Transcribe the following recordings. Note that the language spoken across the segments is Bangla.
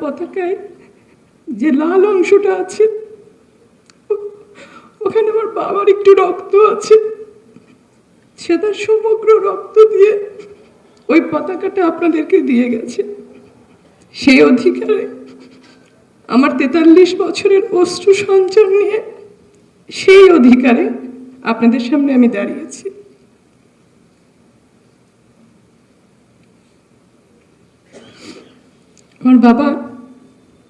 পতাকায় যে লাল অংশটা আছে ওখানে আমার বাবার একটু রক্ত আছে। সে তার সমগ্র রক্ত দিয়ে ওই পতাকাটা আপনাদেরকে দিয়ে গেছে। সেই অধিকারে আমার 43 বছরের অশ্রু সঞ্চয় নিয়ে সেই অধিকারে আপনাদের সামনে আমি দাঁড়িয়েছি। আমার বাবা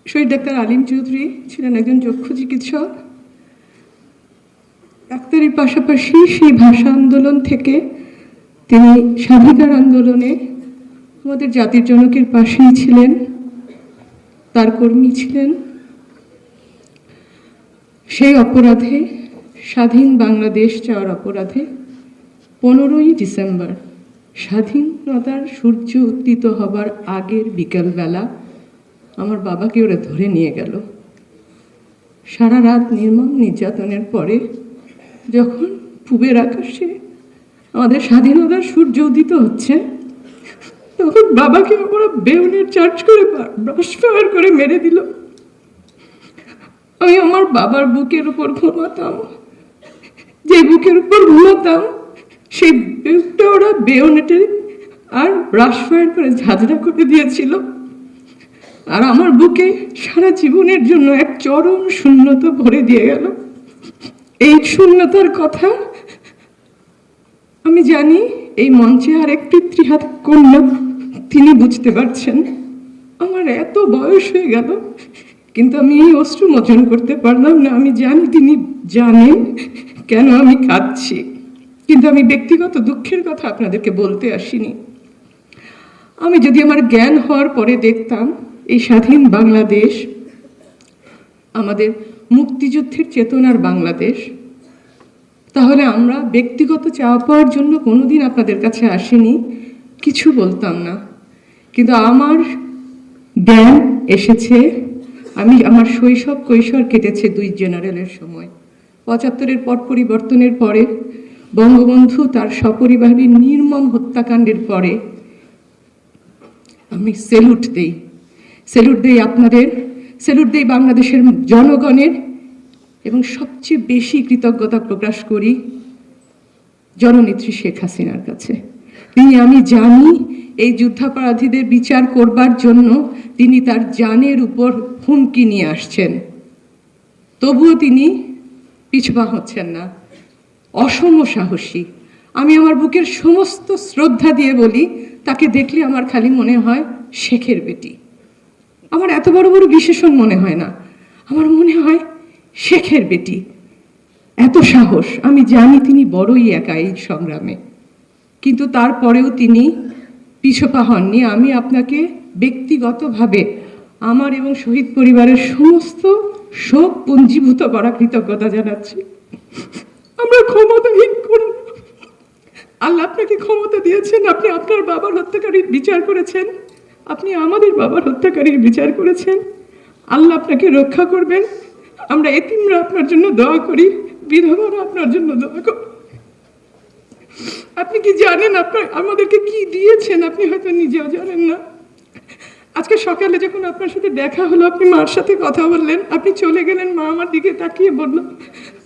শহীদ ডাক্তার আলিম চৌধুরী ছিলেন একজন চক্ষু চিকিৎসক। ডাক্তারের পাশাপাশি সেই ভাষা আন্দোলন থেকে তিনি স্বাধিকার আন্দোলনে আমাদের জাতির জনকের পাশেই ছিলেন, তার কর্মী ছিলেন। সেই অপরাধে, স্বাধীন বাংলাদেশ চাওয়ার অপরাধে 15ই ডিসেম্বর স্বাধীনতার সূর্য উত্থিত হবার আগের বিকেলবেলা আমার বাবাকে ওরা ধরে নিয়ে গেল। সারা রাত নির্মম নির্যাতনের পরে যখন পূবের আকাশে আমাদের স্বাধীনতার সূর্য উদিত হচ্ছে, তখন বাবাকে ওরা বেউনের চার্জ করে ব্রাশ ফায়ার করে মেরে দিল। আমি আমার বাবার বুকের উপর ঘুমাতাম, যে বুকের উপর ঘুমাতাম সেই বুকটা ওরা বেউনেটে আর ব্রাশ ফায়ার করে ঝাঁঝরা করে দিয়েছিল। আর আমার বুকে সারা জীবনের জন্য এক চরম শূন্যতা ভরে দিয়ে গেল। এই শূন্যতার কথা আমি জানি এই মঞ্চে আর এক পিতৃহাত কন্যা তিনি বুঝতে পারছেন। আমার এত বয়স হয়ে গেল কিন্তু আমি এই অশ্রু মোচন করতে পারলাম না। আমি জানি তিনি জানেন কেন আমি কাঁদছি, কিন্তু আমি ব্যক্তিগত দুঃখের কথা আপনাদেরকে বলতে আসিনি। আমি যদি আমার জ্ঞান হওয়ার পরে দেখতাম এই স্বাধীন বাংলাদেশ আমাদের মুক্তিযুদ্ধের চেতনার বাংলাদেশ, তাহলে আমরা ব্যক্তিগত চাওয়া পাওয়ার জন্য কোনোদিন আপনাদের কাছে আসিনি, কিছু বলতাম না। কিন্তু আমার জ্ঞান এসেছে, আমি আমার শৈশব কৈশোর কেটেছে 2 জেনারেলের সময়। 75-এর পট পরিবর্তনের পরে বঙ্গবন্ধু তার সপরিবারের নির্মম হত্যাকাণ্ডের পরে আমি স্যালুট দেই আপনাদের, স্যালুট দেই বাংলাদেশের জনগণের, এবং সবচেয়ে বেশি কৃতজ্ঞতা প্রকাশ করি জননেত্রী শেখ হাসিনার কাছে। তিনি, আমি জানি এই যুদ্ধাপরাধীদের বিচার করবার জন্য তিনি তার জানের উপর হুমকি নিয়ে আসছেন, তবুও তিনি পিছপা হচ্ছেন না, অসম সাহসী। আমি আমার বুকের সমস্ত শ্রদ্ধা দিয়ে বলি, তাকে দেখলে আমার খালি মনে হয় শেখের বেটি। আমার এত বড় বড় বিশেষণ মনে হয় না, আমার মনে হয় শেখের বেটি। এত সাহস, আমি জানি তিনি বড়ই একা এই সংগ্রামে, কিন্তু তারপরেও তিনি পিছপা হননি। আমি আপনাকে ব্যক্তিগতভাবে আমার এবং শহীদ পরিবারের সমস্ত শোক পুঞ্জীভূত করা কৃতজ্ঞতা জানাচ্ছি। আমরা ক্ষমতাহীন করব, আল্লাহ আপনাকে ক্ষমতা দিয়েছেন, আপনি আপনার বাবার হত্যাকারীর বিচার করেছেন, আপনি আমাদের বাবার হত্যাকারীর বিচার করেছেন। আল্লাহ আপনাকে রক্ষা করবেন। আমরা এতিমরা আপনার জন্য দোয়া করি, বিধবারা আপনার জন্য দোয়া করি। আপনি কি জানেন আপনার আমাদেরকে কি দিয়েছেন? আপনি হয়তো নিজেও জানেন না। আজকে সকালে যখন আপনার সাথে দেখা হলো, আপনি মার সাথে কথা বললেন, আপনি চলে গেলেন, মা আমার দিকে তাকিয়ে বলল,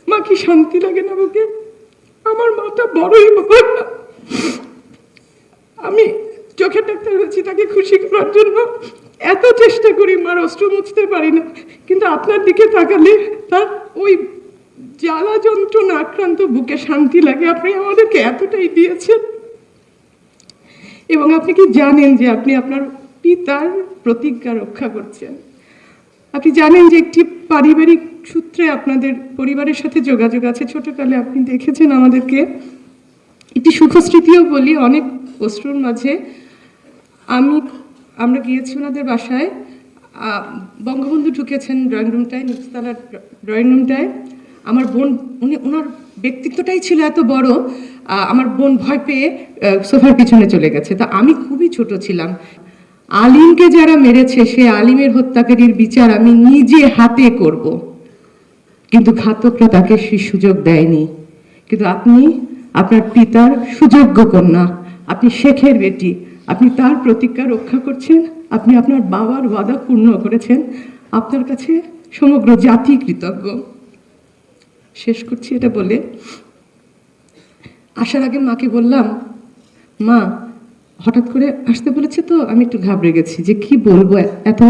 মা কি শান্তি লাগে না বুকে? আমার মাটা বড়ই বড়। আমি চোখের ডাক্তার হয়েছি তাকে খুশি করার জন্য, এত চেষ্টা করি, মার অশ্রু মুছতে পারি না, কিন্তু আপনার দিকে তাকালে তার ওই জ্বালা যন্ত্রণা আক্রান্ত বুকে শান্তি লাগে। আপনি আমাদেরকে এতটাই দিয়েছেন। এবং আপনি কি জানেন যে আপনি আপনার পিতার প্রতিজ্ঞা রক্ষা করছেন? আপনি জানেন যে একটি পারিবারিক সূত্রে আপনাদের পরিবারের সাথে যোগাযোগ আছে। ছোটকালে আপনি দেখেছেন আমাদেরকে। একটি সুখস্মৃতিও বলি, অনেক অশ্রুর মাঝে আমরা গিয়েছি ওনাদের বাসায়। বঙ্গবন্ধু ঢুকেছেন ড্রয়িং রুমটায়, নিচতলার ড্রয়িং রুমটায়। আমার বোন, ওনার ব্যক্তিত্বটাই ছিল এত বড়, আমার বোন ভয় পেয়ে সোফার পিছনে চলে গেছে। তা আমি খুবই ছোট ছিলাম। আলিমকে যারা মেরেছে সে আলিমের হত্যাকারীর বিচার আমি নিজে হাতে করব, কিন্তু ঘাতকরা তাকে সেই সুযোগ দেয়নি। কিন্তু আপনি আপনার পিতার সুযোগ্য কন্যা, আপনি শেখের বেটি, আপনি তার প্রতিজ্ঞা রক্ষা করছেন, আপনি আপনার বাবার ওয়াদা পূর্ণ করেছেন। আপনার কাছে সমগ্র জাতি কৃতজ্ঞ। শেষ করছি এটা বলে, আসার আগে মাকে বললাম, মা হঠাৎ করে আসতে বলেছে তো আমি একটু ঘাবড়ে গেছি যে কি বলবো, এত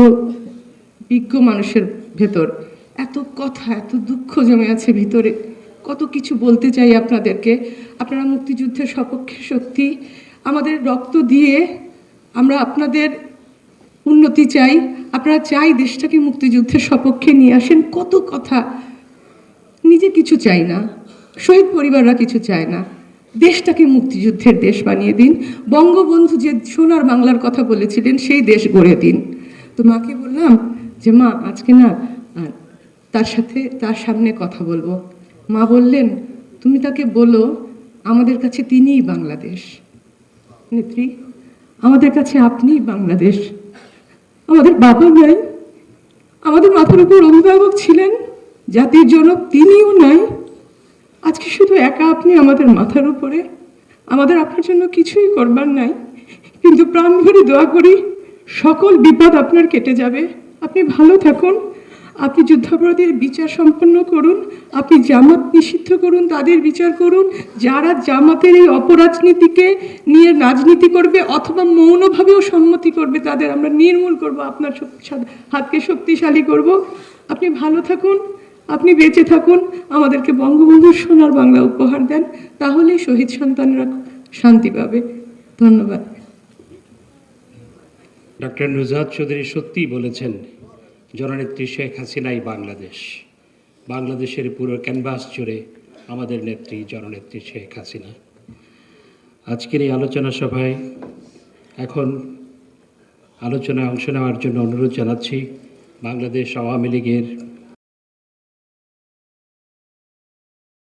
বিজ্ঞ মানুষের ভেতর এত কথা, এত দুঃখ জমে আছে ভিতরে, কত কিছু বলতে চাই আপনাদেরকে। আপনারা মুক্তিযুদ্ধের সপক্ষে শক্তি, আমাদের রক্ত দিয়ে আমরা আপনাদের উন্নতি চাই, আপনারা চাই দেশটাকে মুক্তিযুদ্ধের সপক্ষে নিয়ে আসেন। কত কথা, নিজে কিছু চাই না, শহীদ পরিবাররা কিছু চায় না, দেশটাকে মুক্তিযুদ্ধের দেশ বানিয়ে দিন। বঙ্গবন্ধু যে সোনার বাংলার কথা বলেছিলেন সেই দেশ গড়ে দিন। তো মাকে বললাম যে মা আজকে না তার সামনে কথা বলবো। মা বললেন, তুমি তাকে বলো আমাদের কাছে তিনিই বাংলাদেশ। নেত্রী, আমাদের কাছে আপনিই বাংলাদেশ। আমাদের বাবা নাই, আমাদের মাথার উপর অভিভাবক ছিলেন, জাতির জনক তিনিও নাই। আজকে শুধু একা আপনি আমাদের মাথার উপরে, আমাদের আপনার জন্য কিছুই করবার নাই, কিন্তু প্রাণ ভরে দোয়া করি সকল বিপদ আপনার কেটে যাবে। আপনি ভালো থাকুন, আপনি যুদ্ধাপরাধীর বিচার সম্পন্ন করুন, আপনি জামাত নিষিদ্ধ করুন, তাদের বিচার করুন। যারা জামাতের এই অপরাজনীতিকে নিয়ে রাজনীতি করবে অথবা মৌনভাবেও সম্মতি করবে তাদের আমরা নির্মূল করব, আপনার হাতকে শক্তিশালী করব। আপনি ভালো থাকুন, আপনি বেঁচে থাকুন, আমাদেরকে বঙ্গবন্ধুর সোনার বাংলা উপহার দেন, তাহলেই শহীদ সন্তানরা শান্তি পাবে। ধন্যবাদ। ডক্টর নুজহাত চৌধুরী সত্যিই বলেছেন, জননেত্রী শেখ হাসিনাই বাংলাদেশ। বাংলাদেশের পুরো ক্যানভাস জুড়ে আমাদের নেত্রী জননেত্রী শেখ হাসিনা। আজকের এই আলোচনা সভায় এখন আলোচনায় অংশ নেওয়ার জন্য অনুরোধ জানাচ্ছি বাংলাদেশ আওয়ামী লীগের